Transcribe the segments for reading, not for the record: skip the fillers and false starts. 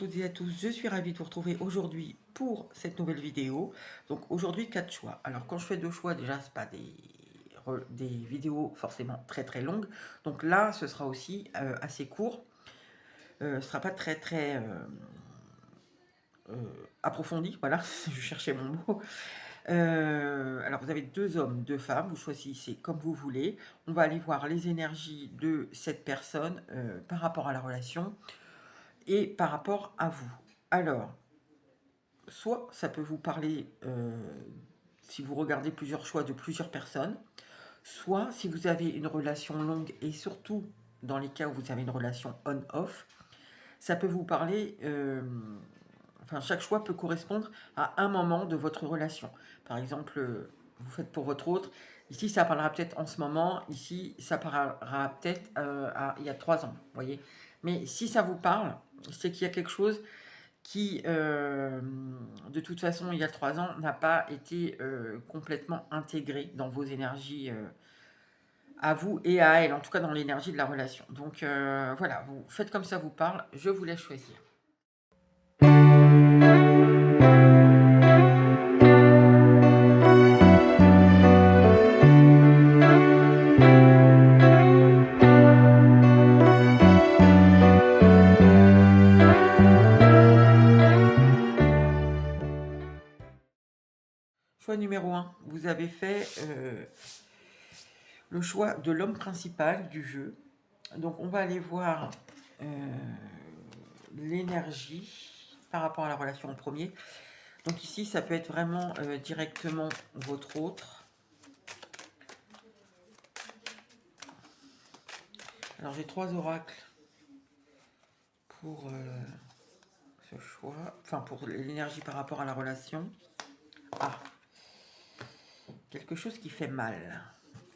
toutes et à tous, je suis ravie de vous retrouver aujourd'hui pour cette nouvelle vidéo. Donc aujourd'hui 4 choix. Alors quand je fais 2 choix, déjà c'est pas des vidéos forcément très longues. Donc là ce sera aussi assez court. Ce sera pas très approfondi, voilà, je cherchais mon mot. Alors vous avez 2 hommes, 2 femmes, vous choisissez comme vous voulez. On va aller voir les énergies de cette personne par rapport à la relation et par rapport à vous. Alors, soit ça peut vous parler, si vous regardez plusieurs choix de plusieurs personnes, soit si vous avez une relation longue et surtout dans les cas où vous avez une relation on-off, ça peut vous parler, enfin chaque choix peut correspondre à un moment de votre relation. Par exemple, vous faites pour votre autre, ici ça parlera peut-être en ce moment, ici ça parlera peut-être il y a 3 ans, vous voyez. Mais si ça vous parle, c'est qu'il y a quelque chose qui, de toute façon, il y a 3 ans, n'a pas été complètement intégré dans vos énergies à vous et à elle, en tout cas dans l'énergie de la relation. Donc voilà, vous faites comme ça vous parle, je vous laisse choisir. Choix numéro 1, vous avez fait le choix de l'homme principal du jeu. Donc on va aller voir l'énergie par rapport à la relation en premier. Donc ici, ça peut être vraiment directement votre autre. Alors j'ai 3 oracles pour ce choix, enfin pour l'énergie par rapport à la relation. Ah, quelque chose qui fait mal.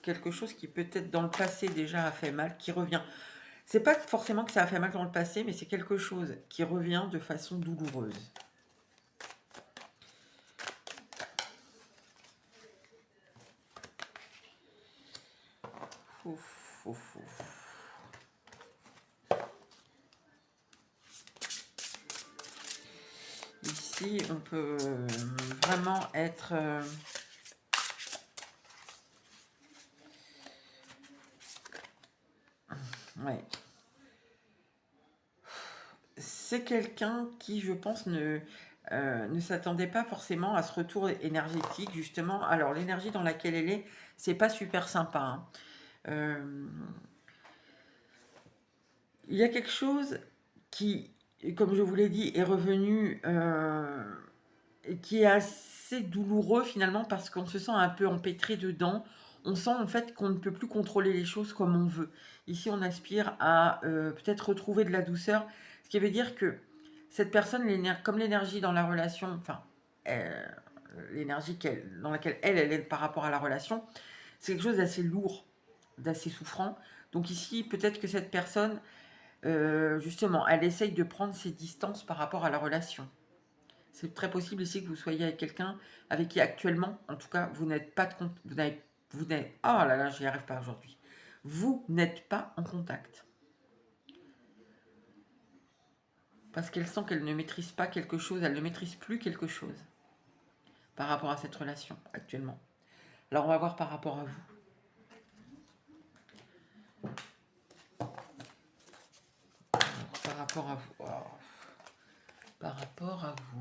Quelque chose qui peut-être dans le passé déjà a fait mal, qui revient. C'est pas forcément que ça a fait mal dans le passé, mais c'est quelque chose qui revient de façon douloureuse. Ouf, ouf, ouf. Ici, on peut vraiment être... ouais. C'est quelqu'un qui, je pense, ne s'attendait pas forcément à ce retour énergétique, justement. Alors, l'énergie dans laquelle elle est, c'est pas super sympa, hein. Il y a quelque chose qui, comme je vous l'ai dit, est revenu, et qui est assez douloureux finalement parce qu'on se sent un peu empêtré dedans. On sent en fait qu'on ne peut plus contrôler les choses comme on veut. Ici, on aspire à peut-être retrouver de la douceur, ce qui veut dire que cette personne, comme l'énergie dans la relation, enfin, l'énergie dans laquelle elle est par rapport à la relation, c'est quelque chose d'assez lourd, d'assez souffrant. Donc ici, peut-être que cette personne, justement, elle essaye de prendre ses distances par rapport à la relation. C'est très possible ici que vous soyez avec quelqu'un avec qui actuellement, en tout cas, vous n'êtes pas de compte, vous n'êtes, oh là là, j'y arrive pas aujourd'hui. Vous n'êtes pas en contact. Parce qu'elle sent qu'elle ne maîtrise pas quelque chose, elle ne maîtrise plus quelque chose par rapport à cette relation actuellement. Alors on va voir par rapport à vous. Alors, par rapport à vous. Oh. Par rapport à vous.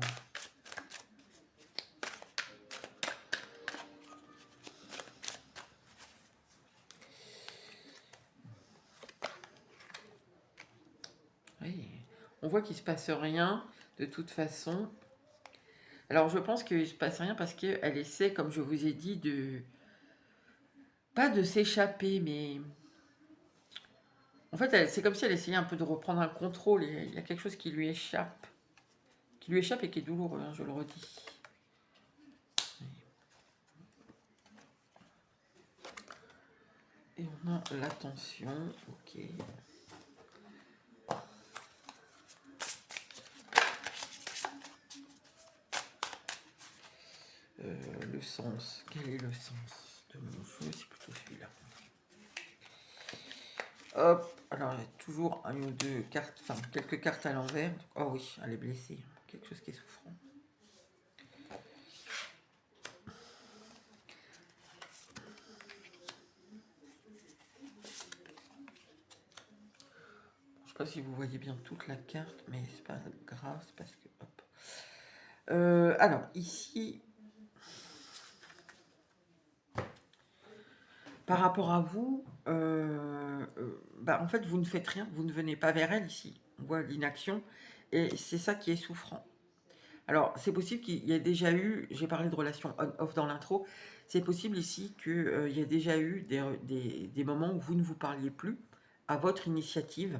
Oui. On voit qu'il ne se passe rien de toute façon. Alors je pense qu'il ne se passe rien parce qu'elle essaie, comme je vous ai dit, de... pas de s'échapper, mais... En fait, c'est comme si elle essayait un peu de reprendre un contrôle. Il y a quelque chose qui lui échappe. Qui lui échappe et qui est douloureux, hein, je le redis. Et on a l'attention. Ok. Le sens. Quel est le sens de mon jeu? C'est plutôt celui-là. Hop. Alors, toujours un ou deux cartes, enfin quelques cartes à l'envers. Oh oui, elle est blessée. Quelque chose qui est souffrant. Je sais pas si vous voyez bien toute la carte, mais c'est pas grave, c'est parce que... Hop. Alors, ici, par rapport à vous, bah, en fait, vous ne faites rien, vous ne venez pas vers elle ici. On voit l'inaction, et c'est ça qui est souffrant. Alors, c'est possible qu'il y ait déjà eu, j'ai parlé de relation on-off dans l'intro, c'est possible ici qu'il y ait déjà eu des moments où vous ne vous parliez plus à votre initiative,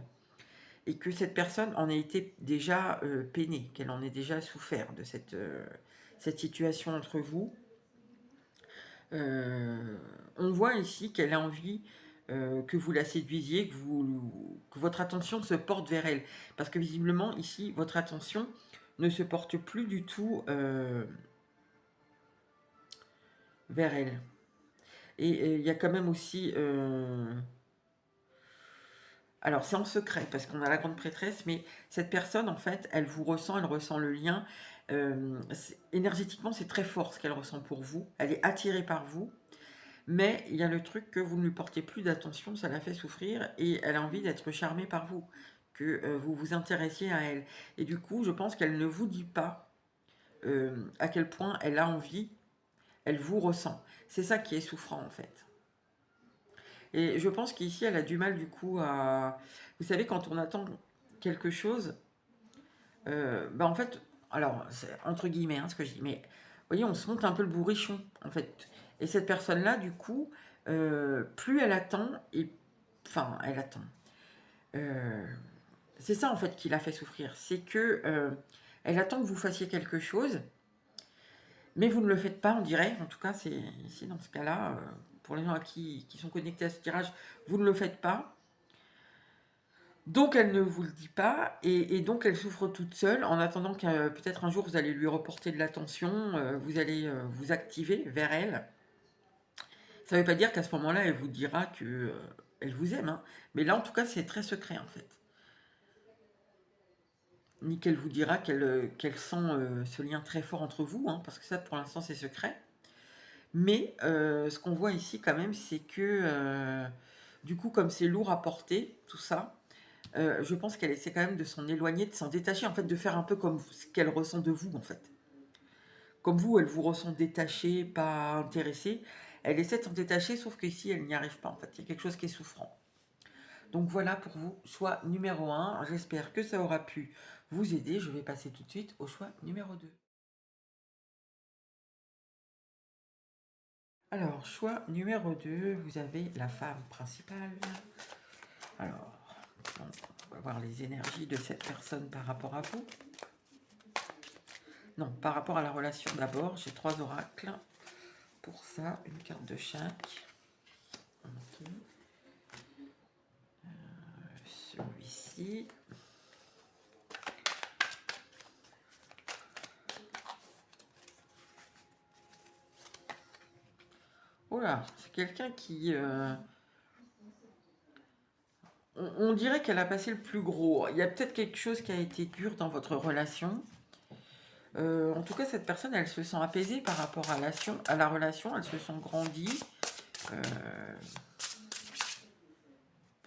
et que cette personne en ait été déjà peinée, qu'elle en ait déjà souffert de cette situation entre vous. On voit ici qu'elle a envie que vous la séduisiez, que votre attention se porte vers elle. Parce que visiblement, ici, votre attention ne se porte plus du tout vers elle. Et il y a quand même aussi... alors, c'est en secret, parce qu'on a la grande prêtresse, mais cette personne, en fait, elle vous ressent, elle ressent le lien. Énergétiquement, c'est très fort ce qu'elle ressent pour vous. Elle est attirée par vous. Mais il y a le truc que vous ne lui portez plus d'attention, ça la fait souffrir et elle a envie d'être charmée par vous, que vous vous intéressiez à elle. Et du coup, je pense qu'elle ne vous dit pas à quel point elle a envie, elle vous ressent. C'est ça qui est souffrant en fait. Et je pense qu'ici, elle a du mal du coup à... Vous savez, quand on attend quelque chose, bah en fait, alors, c'est entre guillemets ce que je dis, mais vous voyez, on se monte un peu le bourrichon en fait. Et cette personne-là, du coup, plus elle attend, et enfin, elle attend. Euh, c'est ça en fait qui la fait souffrir, c'est que elle attend que vous fassiez quelque chose, mais vous ne le faites pas, on dirait. En tout cas, c'est ici dans ce cas-là, pour les gens qui sont connectés à ce tirage, vous ne le faites pas. Donc elle ne vous le dit pas, et donc elle souffre toute seule en attendant que peut-être un jour vous allez lui reporter de l'attention, vous allez vous activer vers elle. Ça ne veut pas dire qu'à ce moment-là, elle vous dira que elle vous aime, hein. Mais là, en tout cas, c'est très secret en fait. Ni qu'elle vous dira qu'elle sent ce lien très fort entre vous, hein, parce que ça, pour l'instant, c'est secret. Mais ce qu'on voit ici, quand même, c'est que du coup, comme c'est lourd à porter, tout ça, je pense qu'elle essaie quand même de s'en éloigner, de s'en détacher, en fait, de faire un peu comme ce qu'elle ressent de vous, en fait. Comme vous, elle vous ressent détachée, pas intéressée. Elle essaie de s'en détacher, sauf qu'ici, elle n'y arrive pas, en fait. Il y a quelque chose qui est souffrant. Donc voilà pour vous, choix numéro 1. J'espère que ça aura pu vous aider. Je vais passer tout de suite au choix numéro 2. Alors, choix numéro 2, vous avez la femme principale. Alors, on va voir les énergies de cette personne par rapport à vous. Non, par rapport à la relation d'abord, j'ai 3 oracles. Pour ça, une carte de chaque. Ok. Celui-ci. Oh là, c'est quelqu'un qui... on dirait qu'elle a passé le plus gros. Il y a peut-être quelque chose qui a été dur dans votre relation. En tout cas, cette personne, elle se sent apaisée par rapport à la relation. Elle se sent grandie. Euh,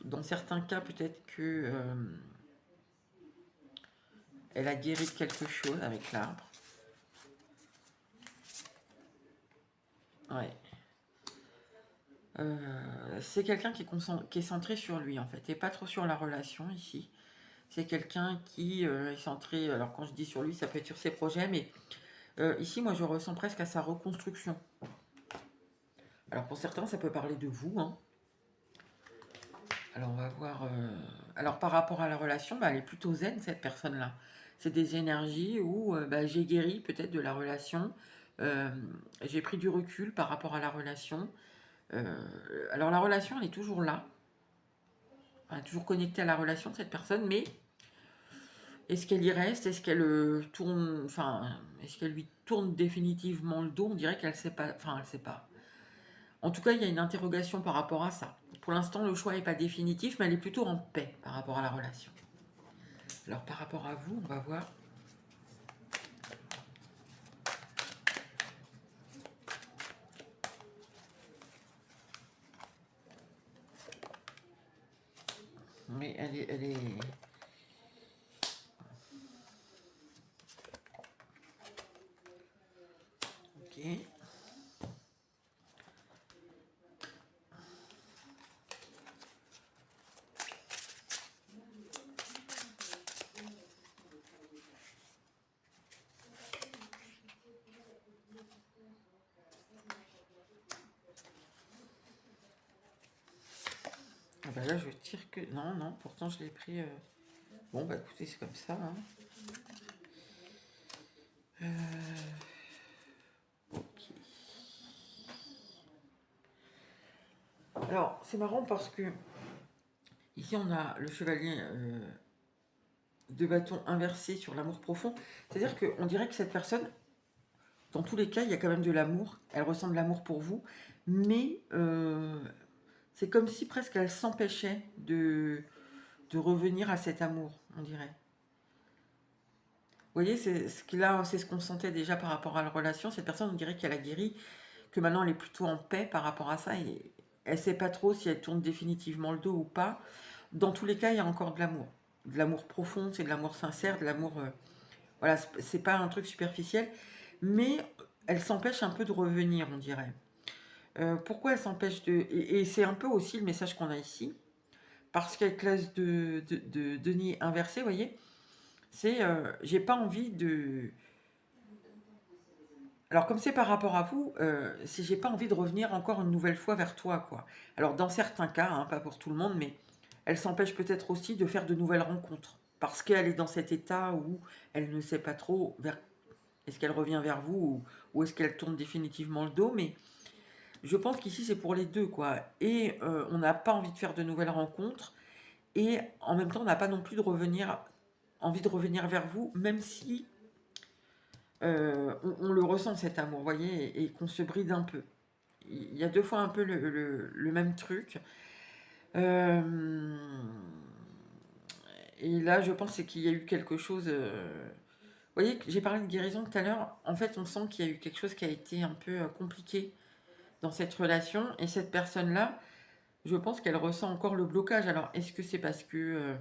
dans certains cas, peut-être que elle a guéri de quelque chose avec l'arbre. Ouais. C'est quelqu'un qui est centré sur lui, en fait, et pas trop sur la relation ici. C'est quelqu'un qui est centré, alors quand je dis sur lui, ça peut être sur ses projets, mais ici, moi, je ressens presque à sa reconstruction. Alors pour certains, ça peut parler de vous, hein. Alors on va voir. Alors par rapport à la relation, bah, elle est plutôt zen cette personne-là. C'est des énergies où bah, j'ai guéri peut-être de la relation. euh, j'ai pris du recul par rapport à la relation. Euh, alors la relation, elle est toujours là. Elle est toujours connectée à la relation de cette personne, mais est-ce qu'elle y reste? Est-ce qu'elle tourne, enfin, est-ce qu'elle lui tourne définitivement le dos? On dirait qu'elle sait pas, enfin, elle sait pas. En tout cas, il y a une interrogation par rapport à ça. Pour l'instant, le choix n'est pas définitif, mais elle est plutôt en paix par rapport à la relation. Alors, par rapport à vous, on va voir. Mais elle est... Ok. Ah bah là, je tire que... Non, non, pourtant je l'ai pris... Bon, bah écoutez, c'est comme ça. Hein. Ok. Alors, c'est marrant parce que... Ici, on a le chevalier de bâton inversé sur l'amour profond. C'est-à-dire qu'on dirait que cette personne, dans tous les cas, il y a quand même de l'amour. Elle ressent de l'amour pour vous. Mais c'est comme si presque elle s'empêchait de revenir à cet amour, on dirait. Vous voyez, c'est ce qu'on sentait déjà par rapport à la relation. Cette personne, on dirait qu'elle a guéri, que maintenant elle est plutôt en paix par rapport à ça. Et elle ne sait pas trop si elle tourne définitivement le dos ou pas. Dans tous les cas, il y a encore de l'amour. De l'amour profond, c'est de l'amour sincère, de l'amour... voilà, c'est pas un truc superficiel. Mais elle s'empêche un peu de revenir, on dirait. Pourquoi elle s'empêche de... Et c'est un peu aussi le message qu'on a ici. Parce qu'avec l'as de denier inversé, vous voyez, c'est j'ai pas envie de... Alors comme c'est par rapport à vous, c'est j'ai pas envie de revenir encore une nouvelle fois vers toi, quoi. Alors dans certains cas, hein, pas pour tout le monde, mais elle s'empêche peut-être aussi de faire de nouvelles rencontres. Parce qu'elle est dans cet état où elle ne sait pas trop vers... Est-ce qu'elle revient vers vous ou est-ce qu'elle tourne définitivement le dos, mais je pense qu'ici c'est pour les deux, quoi. Et on n'a pas envie de faire de nouvelles rencontres. Et en même temps, on n'a pas non plus envie de revenir vers vous, même si on le ressent cet amour, vous voyez, et qu'on se bride un peu. Il y a deux fois un peu le même truc. Euh, et là, je pense qu'il y a eu quelque chose. Vous voyez, j'ai parlé de guérison tout à l'heure. En fait, on sent qu'il y a eu quelque chose qui a été un peu compliqué dans cette relation. Et cette personne-là, je pense qu'elle ressent encore le blocage. Alors, est-ce que c'est parce que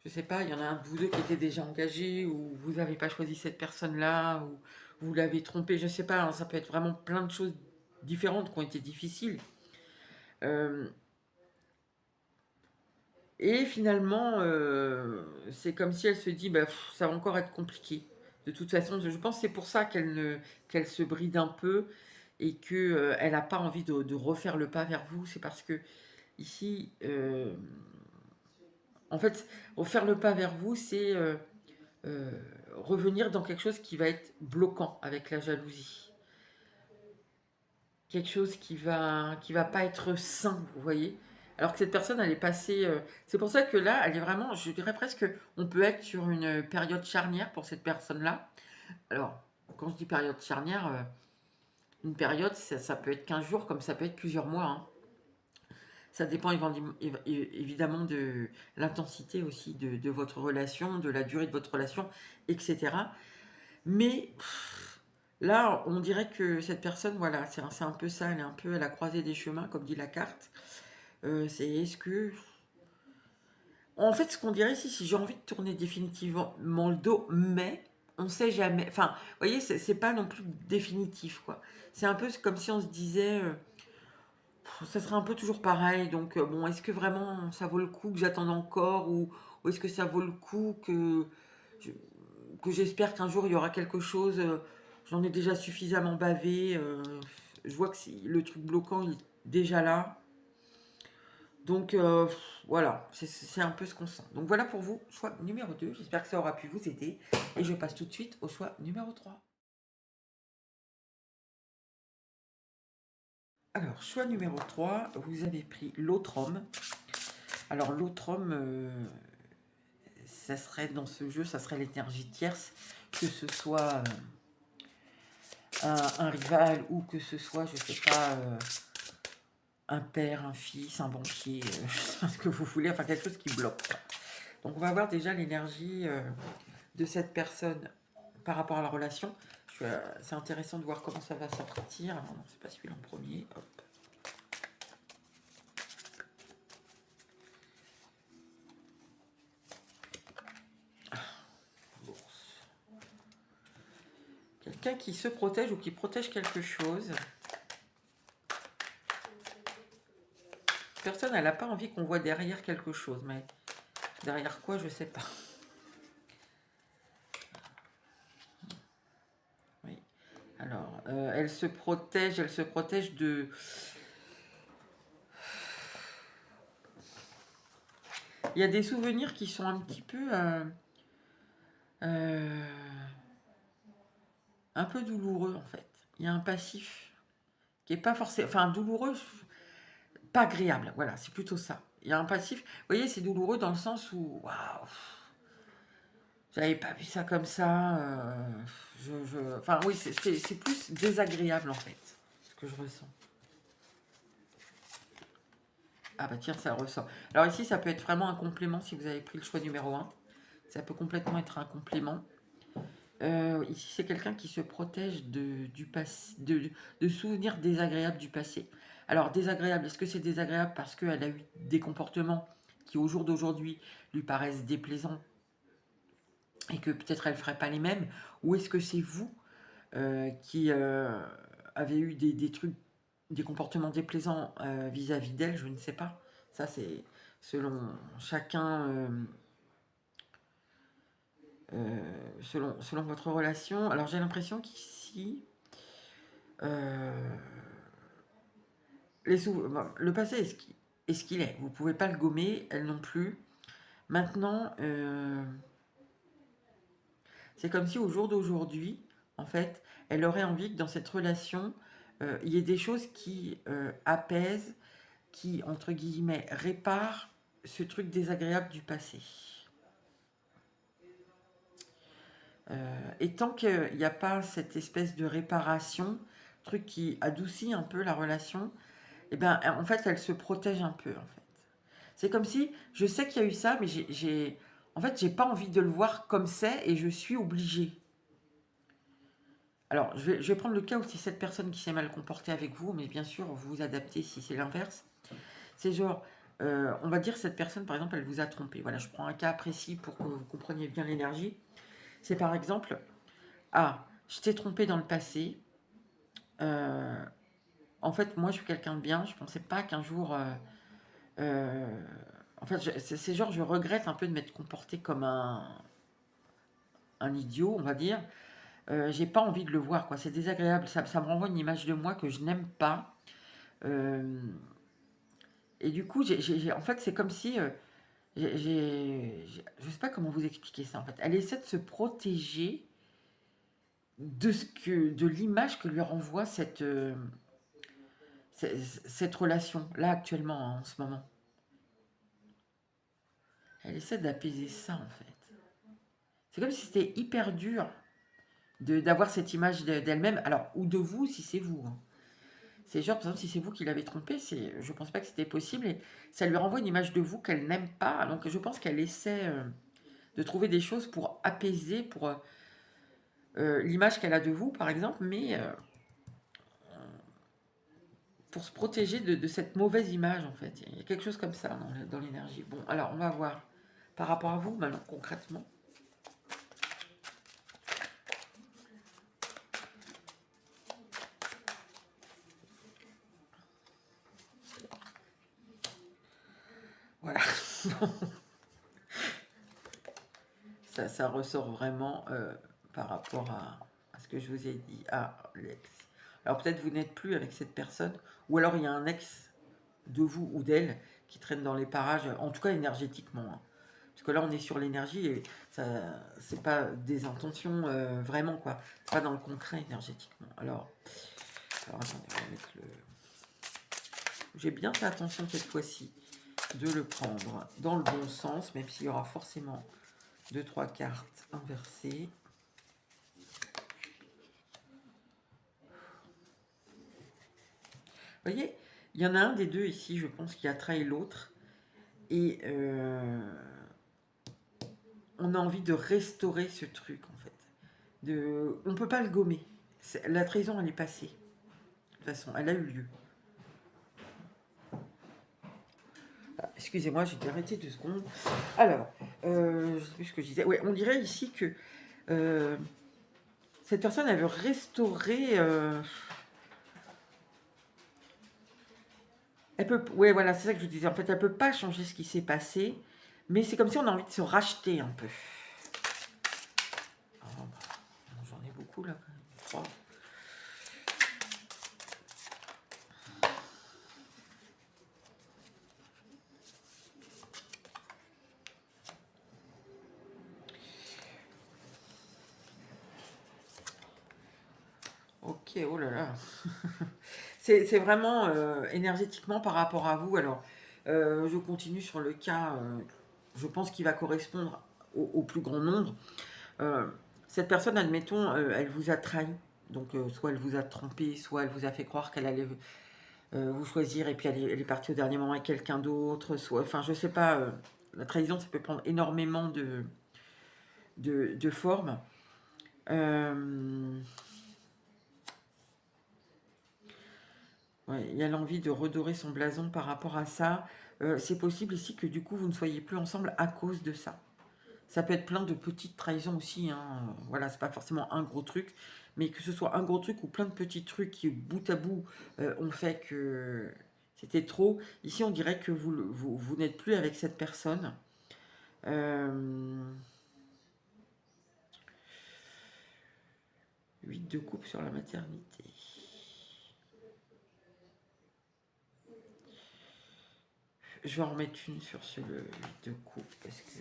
je sais pas, il y en a un de vous deux qui était déjà engagé, ou vous n'avez pas choisi cette personne-là, ou vous l'avez trompé, je sais pas, hein, ça peut être vraiment plein de choses différentes qui ont été difficiles. Euh, et finalement, c'est comme si elle se dit, bah, ça va encore être compliqué. De toute façon, je pense que c'est pour ça qu'elle se bride un peu et qu'elle elle n'a pas envie de refaire le pas vers vous. C'est parce que ici, en fait, refaire le pas vers vous, c'est euh, revenir dans quelque chose qui va être bloquant avec la jalousie. Quelque chose qui va pas être sain, vous voyez. Alors que cette personne, elle est passée. C'est pour ça que là, elle est vraiment, je dirais presque, on peut être sur une période charnière pour cette personne-là. Alors, quand je dis période charnière, une période, ça peut être 15 jours, comme ça peut être plusieurs mois. Hein. Ça dépend évidemment de l'intensité aussi de votre relation, de la durée de votre relation, etc. Mais là, on dirait que cette personne, voilà, c'est un peu ça, elle est un peu à la croisée des chemins, comme dit la carte. C'est est-ce que... En fait, ce qu'on dirait ici, si j'ai envie de tourner définitivement le dos, mais on sait jamais. Enfin, vous voyez, c'est pas non plus définitif, quoi. C'est un peu comme si on se disait, ça serait un peu toujours pareil. Donc, bon, est-ce que vraiment ça vaut le coup que j'attende encore, ou est-ce que ça vaut le coup je- que j'espère qu'un jour il y aura quelque chose. J'en ai déjà suffisamment bavé. Je vois que le truc bloquant il est déjà là. Donc voilà, c'est un peu ce qu'on sent. Donc voilà pour vous, choix numéro 2. J'espère que ça aura pu vous aider. Et je passe tout de suite au choix numéro 3. Alors, choix numéro 3, vous avez pris l'autre homme. Alors l'autre homme, ça serait dans ce jeu, ça serait l'énergie tierce, que ce soit un rival ou que ce soit, je sais pas, un père, un fils, un banquier, je sais pas ce que vous voulez, enfin quelque chose qui bloque, quoi. Donc on va voir déjà l'énergie de cette personne par rapport à la relation. C'est intéressant de voir comment ça va sortir. Alors non, c'est pas celui-là en premier. Hop. Bourse. Quelqu'un qui se protège ou qui protège quelque chose. Personne, elle n'a pas envie qu'on voit derrière quelque chose, mais derrière quoi, je sais pas. Oui. Alors, elle se protège de... Il y a des souvenirs qui sont un petit peu... un peu douloureux, en fait. Il y a un passif qui est pas forcément... Enfin, douloureux, pas agréable, voilà, c'est plutôt ça. Il y a un passif... Vous voyez, c'est douloureux dans le sens où... Waouh, j'avais pas vu ça comme ça. Enfin, oui, c'est plus désagréable, en fait, ce que je ressens. Ah bah tiens, ça ressort. Alors ici, ça peut être vraiment un complément si vous avez pris le choix numéro 1. Ça peut complètement être un complément. Ici, c'est quelqu'un qui se protège du passé, de souvenirs désagréables du passé. Alors, désagréable, est-ce que c'est désagréable parce qu'elle a eu des comportements qui, au jour d'aujourd'hui, lui paraissent déplaisants et que peut-être elle ne ferait pas les mêmes? Ou est-ce que c'est vous qui avez eu des trucs, des comportements déplaisants vis-à-vis d'elle? Je ne sais pas. Ça, c'est selon chacun, selon votre relation. Alors, j'ai l'impression qu'ici, le passé est ce qu'il est. Vous ne pouvez pas le gommer, elle non plus. Maintenant, c'est comme si au jour d'aujourd'hui, en fait, elle aurait envie que dans cette relation, il y ait des choses qui apaisent, qui, entre guillemets, réparent ce truc désagréable du passé. Et tant qu'il n'y a pas cette espèce de réparation, truc qui adoucit un peu la relation, et ben en fait, elle se protège un peu, en fait. C'est comme si, je sais qu'il y a eu ça, mais en fait, j'ai pas envie de le voir comme c'est et je suis obligée. Alors, je vais prendre le cas où c'est cette personne qui s'est mal comportée avec vous, mais bien sûr, vous vous adaptez si c'est l'inverse. C'est genre, on va dire cette personne, par exemple, elle vous a trompé. Voilà, je prends un cas précis pour que vous compreniez bien l'énergie. C'est par exemple, ah, je t'ai trompé dans le passé. Euh, En fait, moi, je suis quelqu'un de bien. Je pensais pas qu'un jour... euh, en fait, c'est genre, je regrette un peu de m'être comportée comme un idiot, on va dire. J'ai pas envie de le voir, quoi. C'est désagréable. Ça me renvoie une image de moi que je n'aime pas. Euh, et du coup, en fait, c'est comme si... je sais pas comment vous expliquer ça, en fait. Elle essaie de se protéger de l'image que lui renvoie cette relation, là, actuellement, hein, en ce moment. Elle essaie d'apaiser ça, en fait. C'est comme si c'était hyper dur d'avoir cette image d'elle-même, alors, ou de vous, si c'est vous, hein. C'est genre, par exemple, si c'est vous qui l'avez trompée, je pense pas que c'était possible, et ça lui renvoie une image de vous qu'elle n'aime pas, donc je pense qu'elle essaie de trouver des choses pour apaiser, pour l'image qu'elle a de vous, par exemple, mais pour se protéger de cette mauvaise image, en fait. Il y a quelque chose comme ça dans l'énergie. Bon, alors, on va voir par rapport à vous, maintenant, concrètement. Voilà. Ça ressort vraiment par rapport à ce que je vous ai dit. Ah, l'ex. Alors peut-être vous n'êtes plus avec cette personne, ou alors il y a un ex de vous ou d'elle qui traîne dans les parages, en tout cas énergétiquement, hein. Parce que là on est sur l'énergie et ça, c'est pas des intentions vraiment, quoi. C'est pas dans le concret énergétiquement. Alors attendez, on va mettre le... J'ai bien fait attention cette fois-ci de le prendre dans le bon sens, même s'il y aura forcément 2-3 cartes inversées. Vous voyez, il y en a un des deux ici, je pense, qui a trahi l'autre. Et on a envie de restaurer ce truc, en fait. On ne peut pas le gommer. La trahison, elle est passée. De toute façon, elle a eu lieu. Ah, excusez-moi, j'ai dû arrêter 2 secondes. Alors, je ne sais plus ce que je disais. Ouais, on dirait ici que cette personne, elle veut restaurer... elle peut... Ouais, voilà, c'est ça que je disais. En fait, elle peut pas changer ce qui s'est passé, mais c'est comme si on a envie de se racheter un peu. Oh, bah, j'en ai beaucoup, là, quand même. 3. Ok, oh là là. C'est vraiment énergétiquement par rapport à vous. Alors, je continue sur le cas, je pense qu'il va correspondre au plus grand nombre. Euh, cette personne, admettons, elle vous a trahi. Donc, soit elle vous a trompé, soit elle vous a fait croire qu'elle allait vous choisir et puis elle est partie au dernier moment avec quelqu'un d'autre. Soit, enfin, je sais pas, la trahison, ça peut prendre énormément de formes. Ouais, il y a l'envie de redorer son blason par rapport à ça. C'est possible ici que du coup vous ne soyez plus ensemble à cause de ça. Ça peut être plein de petites trahisons aussi, hein. Voilà, c'est pas forcément un gros truc, mais que ce soit un gros truc ou plein de petits trucs qui bout à bout ont fait que c'était trop. Ici, on dirait que vous n'êtes plus avec cette personne. 8 de coupe sur la maternité. Je vais en remettre une sur ce 8 de coupe parce que...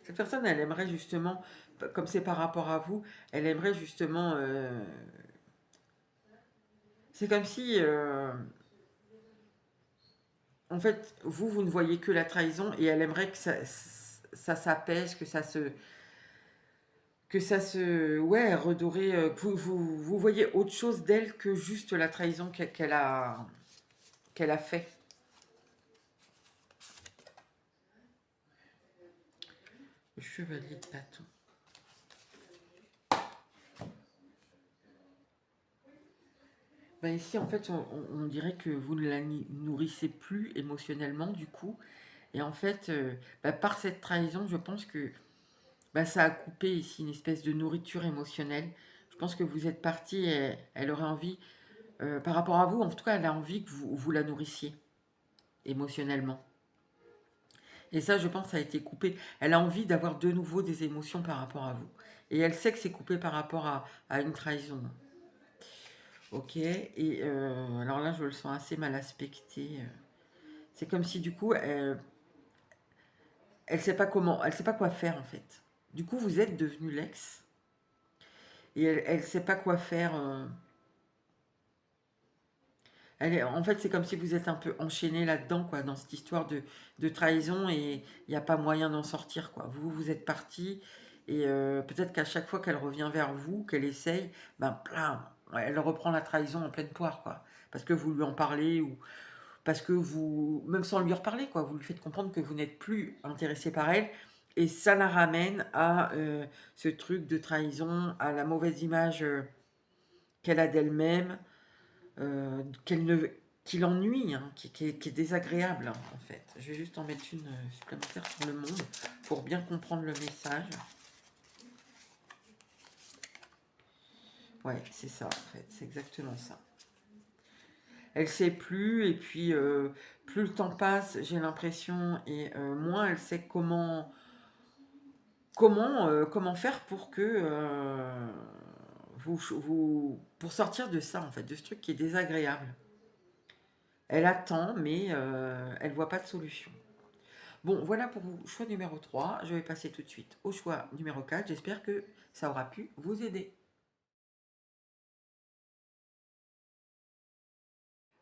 Cette personne, elle aimerait justement, comme c'est par rapport à vous, elle aimerait justement... c'est comme si... en fait, vous ne voyez que la trahison et elle aimerait que ça s'apaise, ouais, redorer, que vous voyez autre chose d'elle que juste la trahison qu'elle a fait. Le chevalier de bâton. Ben ici, en fait, on dirait que vous ne la nourrissez plus émotionnellement, du coup. Et en fait, par cette trahison, je pense que ça a coupé ici une espèce de nourriture émotionnelle. Je pense que vous êtes parti et elle aurait envie, par rapport à vous, en tout cas, elle a envie que vous la nourrissiez émotionnellement. Et ça, je pense, ça a été coupé. Elle a envie d'avoir de nouveau des émotions par rapport à vous. Et elle sait que c'est coupé par rapport à une trahison. Ok, et alors là, je le sens assez mal aspecté. C'est comme si, du coup, elle sait pas comment, elle sait pas quoi faire, en fait. Du coup, vous êtes devenu l'ex. Et elle sait pas quoi faire. En fait, c'est comme si vous êtes un peu enchaîné là-dedans, quoi, dans cette histoire de trahison et il n'y a pas moyen d'en sortir, quoi. Vous êtes parti et peut-être qu'à chaque fois qu'elle revient vers vous, qu'elle essaye, ben, plein, ouais, elle reprend la trahison en pleine poire, quoi. Parce que vous lui en parlez ou parce que vous, même sans lui reparler, quoi, vous lui faites comprendre que vous n'êtes plus intéressé par elle et ça la ramène à ce truc de trahison, à la mauvaise image qu'elle a d'elle-même qu'elle ne, qui l'ennuie, hein, qui est désagréable hein, en fait. Je vais juste en mettre une supplémentaire sur le monde pour bien comprendre le message. Ouais, c'est ça en fait, c'est exactement ça. Elle sait plus et puis plus le temps passe, j'ai l'impression, et moins elle sait comment faire pour que pour sortir de ça en fait, de ce truc qui est désagréable. Elle attend, mais elle voit pas de solution. Bon, voilà pour vous, choix numéro 3. Je vais passer tout de suite au choix numéro 4. J'espère que ça aura pu vous aider.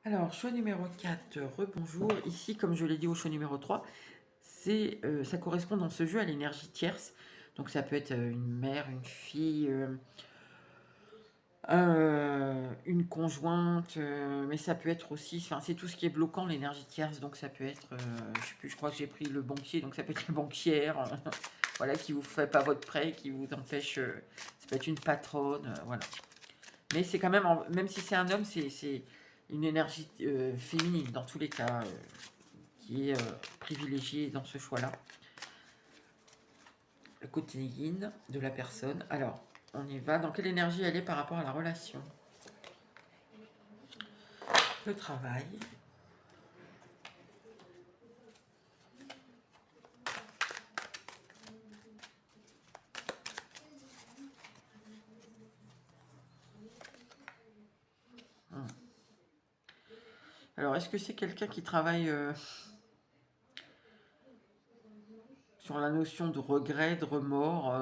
Alors, choix numéro 4, rebonjour. Ici, comme je l'ai dit au choix numéro 3, ça correspond dans ce jeu à l'énergie tierce. Donc ça peut être une mère, une fille, une conjointe, mais ça peut être aussi, enfin c'est tout ce qui est bloquant, l'énergie tierce, donc ça peut être, je sais plus, je crois que j'ai pris le banquier, donc ça peut être la banquière, voilà, qui vous fait pas votre prêt, qui vous empêche, ça peut être une patronne, voilà. Mais c'est quand même, même si c'est un homme, c'est une énergie féminine dans tous les cas, qui est privilégiée dans ce choix-là. Le côté yin de la personne. Alors, on y va. Dans quelle énergie elle est par rapport à la relation? Le travail. Alors, est-ce que c'est quelqu'un qui travaille sur la notion de regret, de remords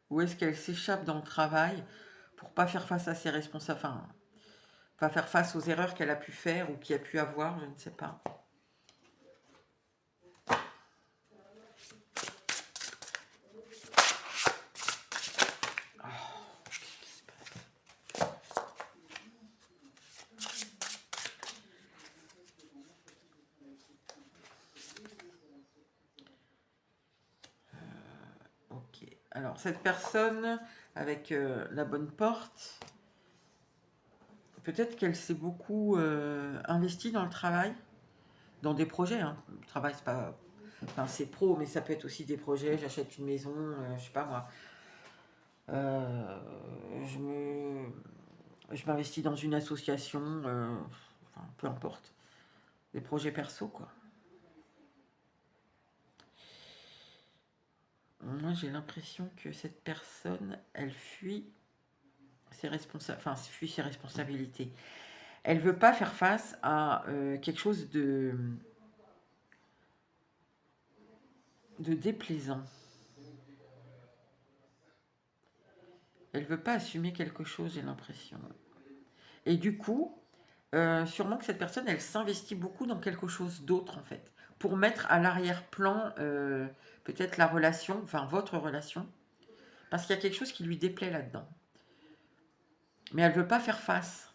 ou est-ce qu'elle s'échappe dans le travail pour pas faire face à ses responsables, enfin, pas faire face aux erreurs qu'elle a pu faire ou qu'il a pu avoir, je ne sais pas. Ok. Alors, cette personne avec la bonne porte, peut-être qu'elle s'est beaucoup investie dans le travail, dans des projets. Hein. Le travail, c'est pas, enfin, c'est pro, mais ça peut être aussi des projets. J'achète une maison, je sais pas moi. Je me, je m'investis dans une association, enfin, peu importe. Des projets perso, quoi. Moi, j'ai l'impression que cette personne, elle fuit ses enfin, fuit ses responsabilités. Elle veut pas faire face à quelque chose de déplaisant. Elle veut pas assumer quelque chose, j'ai l'impression. Et du coup, sûrement que cette personne, elle s'investit beaucoup dans quelque chose d'autre, en fait, pour mettre à l'arrière-plan peut-être la relation, enfin votre relation, parce qu'il y a quelque chose qui lui déplaît là-dedans. Mais elle veut pas faire face.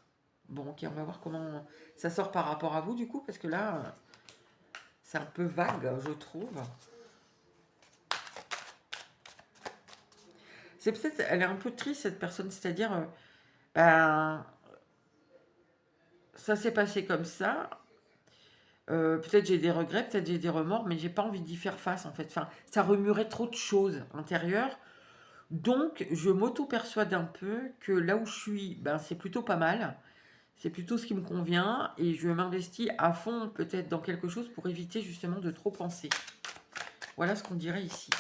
Bon, ok, on va voir comment ça sort par rapport à vous, du coup, parce que là, c'est un peu vague, je trouve. C'est peut-être, elle est un peu triste, cette personne, c'est-à-dire, ben, ça s'est passé comme ça. Peut-être j'ai des regrets, peut-être j'ai des remords, mais j'ai pas envie d'y faire face en fait. Enfin, ça remuerait trop de choses intérieures. Donc, je m'auto-persuade un peu que là où je suis, ben, c'est plutôt pas mal. C'est plutôt ce qui me convient et je m'investis à fond peut-être dans quelque chose pour éviter justement de trop penser. Voilà ce qu'on dirait ici.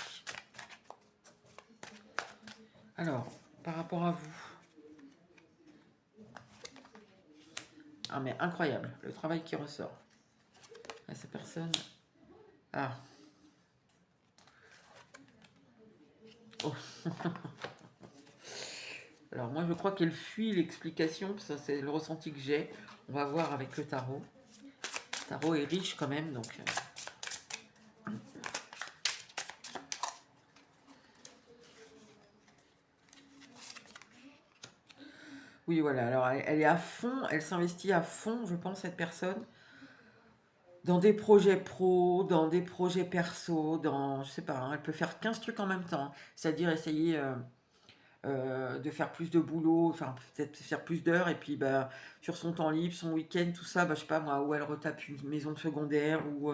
Alors, par rapport à vous. Ah mais incroyable, le travail qui ressort. Ah, cette personne. Ah. Oh. Alors moi je crois qu'elle fuit l'explication, ça c'est le ressenti que j'ai. On va voir avec le tarot. Le tarot est riche quand même, donc... Oui voilà, alors elle est à fond, elle s'investit à fond, je pense, cette personne, dans des projets pro, dans des projets perso, dans... Je sais pas, hein, elle peut faire 15 trucs en même temps. C'est-à-dire essayer... de faire plus de boulot, enfin peut-être faire plus d'heures, et puis bah, sur son temps libre, son week-end, tout ça, bah, je sais pas moi, où elle retape une maison secondaire, ou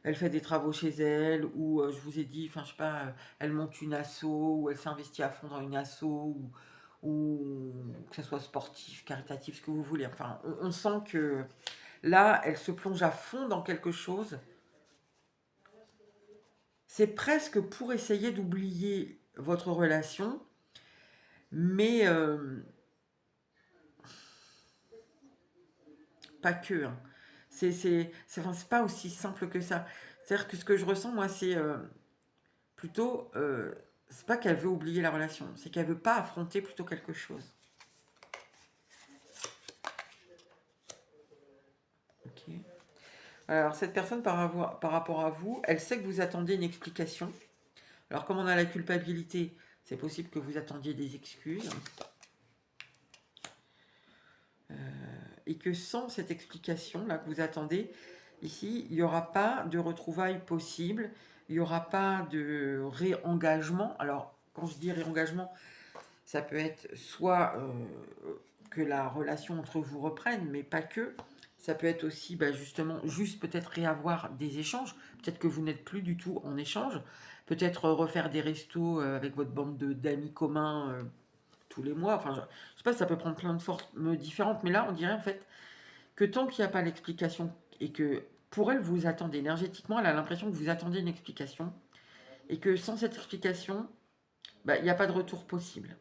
elle fait des travaux chez elle, ou je vous ai dit, enfin je sais pas, elle monte une asso, ou elle s'investit à fond dans une asso, ou que ce soit sportif, caritatif, ce que vous voulez. Enfin, on sent que là, elle se plonge à fond dans quelque chose. C'est presque pour essayer d'oublier votre relation, mais pas que, hein. Enfin, c'est pas aussi simple que ça. C'est-à-dire que ce que je ressens, moi, c'est plutôt... c'est pas qu'elle veut oublier la relation, c'est qu'elle veut pas affronter plutôt quelque chose. Ok. Alors, cette personne, par rapport à vous, elle sait que vous attendez une explication. Alors, comme on a la culpabilité, c'est possible que vous attendiez des excuses. Et que sans cette explication-là que vous attendez, ici, il n'y aura pas de retrouvailles possibles, il n'y aura pas de réengagement. Alors, quand je dis réengagement, ça peut être soit que la relation entre vous reprenne, mais pas que. Ça peut être aussi justement juste peut-être réavoir des échanges. Peut-être que vous n'êtes plus du tout en échange. Peut-être refaire des restos avec votre bande d'amis communs tous les mois. Enfin, je sais pas, ça peut prendre plein de formes différentes. Mais là, on dirait en fait que tant qu'il n'y a pas l'explication et que pour elle, vous attendez énergétiquement, elle a l'impression que vous attendez une explication et que sans cette explication, il n'y a pas de retour possible.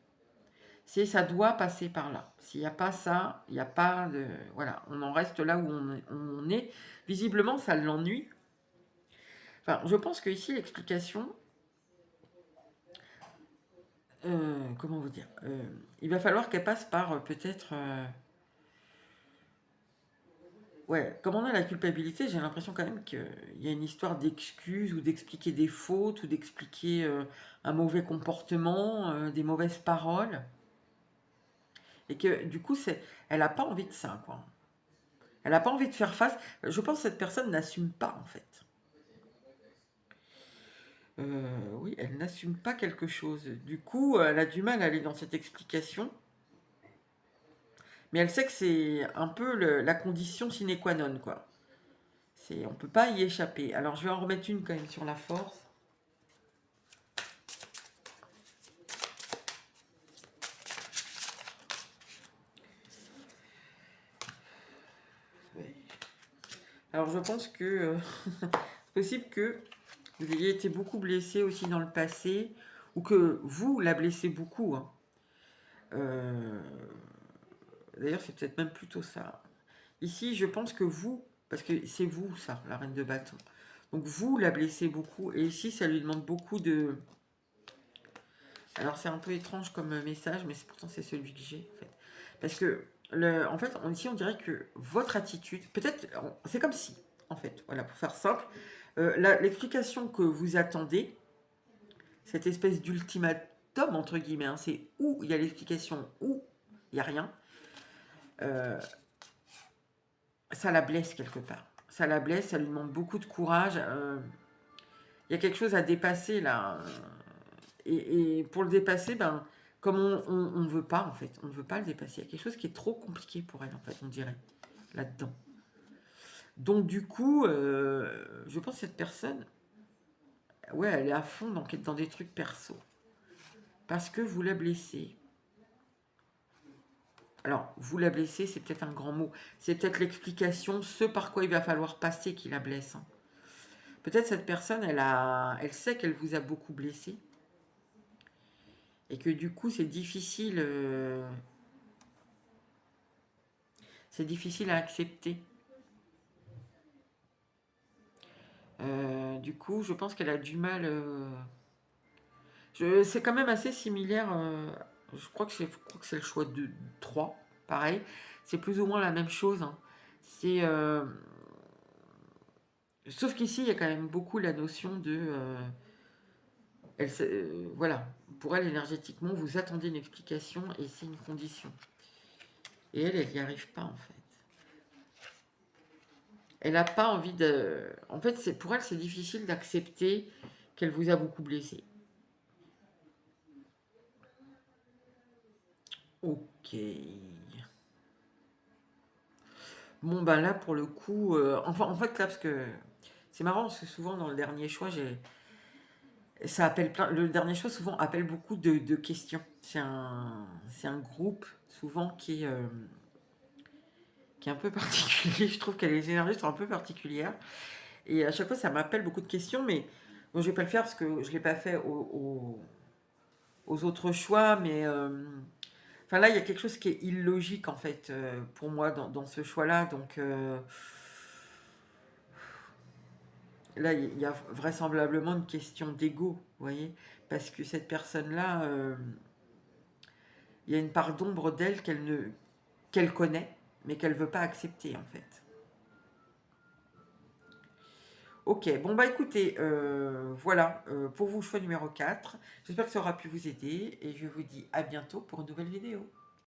C'est ça doit passer par là. S'il n'y a pas ça, il n'y a pas de... Voilà, on en reste là où on est. Visiblement, ça l'ennuie. Enfin, je pense que ici, l'explication... comment vous dire il va falloir qu'elle passe par peut-être... ouais, comme on a la culpabilité, j'ai l'impression quand même qu'il y a une histoire d'excuses ou d'expliquer des fautes ou d'expliquer un mauvais comportement, des mauvaises paroles. Et que du coup, elle n'a pas envie de ça, quoi. Elle n'a pas envie de faire face. Je pense que cette personne n'assume pas, en fait. Oui, elle n'assume pas quelque chose. Du coup, elle a du mal à aller dans cette explication. Mais elle sait que c'est un peu la condition sine qua non, quoi. On ne peut pas y échapper. Alors, je vais en remettre une quand même sur la force. Ouais. Alors, je pense que c'est possible que vous ayez été beaucoup blessé aussi dans le passé, ou que vous la blessez beaucoup, hein. D'ailleurs, c'est peut-être même plutôt ça. Ici, je pense que vous, parce que c'est vous, ça, la reine de bâton. Donc vous la blessez beaucoup. Et ici, ça lui demande beaucoup de... Alors, c'est un peu étrange comme message, mais pourtant, c'est celui que j'ai, en fait. Parce que, en fait, ici, on dirait que votre attitude... Peut-être, c'est comme si, en fait, voilà, pour faire simple, l'explication que vous attendez, cette espèce d'ultimatum, entre guillemets, hein, c'est où il y a l'explication, où il n'y a rien. Ça la blesse quelque part. Ça la blesse, ça lui demande beaucoup de courage. Il y a quelque chose à dépasser là. Et pour le dépasser, comme on ne veut pas en fait, on ne veut pas le dépasser. Il y a quelque chose qui est trop compliqué pour elle en fait, on dirait, là-dedans. Donc du coup, je pense que cette personne, ouais, elle est à fond dans des trucs perso. Parce que vous la blessez. Alors, vous la blessez, c'est peut-être un grand mot. C'est peut-être l'explication, ce par quoi il va falloir passer qui la blesse, hein. Peut-être cette personne, elle sait qu'elle vous a beaucoup blessé et que du coup c'est difficile à accepter. Du coup, je pense qu'elle a du mal. C'est quand même assez similaire. Je crois que c'est le choix de 3. Pareil, c'est plus ou moins la même chose, hein. C'est sauf qu'ici, il y a quand même beaucoup la notion de voilà, pour elle, énergétiquement, vous attendez une explication et c'est une condition. Et elle n'y arrive pas, en fait. Elle n'a pas envie de... En fait, pour elle, c'est difficile d'accepter qu'elle vous a beaucoup blessé. Ok. Bon, là, pour le coup... enfin, en fait, là, parce que... C'est marrant, parce que souvent, dans le dernier choix, ça appelle plein... Le dernier choix, souvent, appelle beaucoup de questions. C'est un groupe, souvent, qui est un peu particulier. Je trouve que les énergies sont un peu particulières. Et à chaque fois, ça m'appelle beaucoup de questions, mais bon, je vais pas le faire parce que je l'ai pas fait aux autres choix. Mais enfin là, il y a quelque chose qui est illogique en fait pour moi dans ce choix-là. Donc là, il y a vraisemblablement une question d'ego, vous voyez, parce que cette personne-là, il y a une part d'ombre d'elle qu'elle connaît, mais qu'elle veut pas accepter en fait. OK, bon, bah, écoutez, voilà, pour vous, choix numéro 4. J'espère que ça aura pu vous aider et je vous dis à bientôt pour une nouvelle vidéo.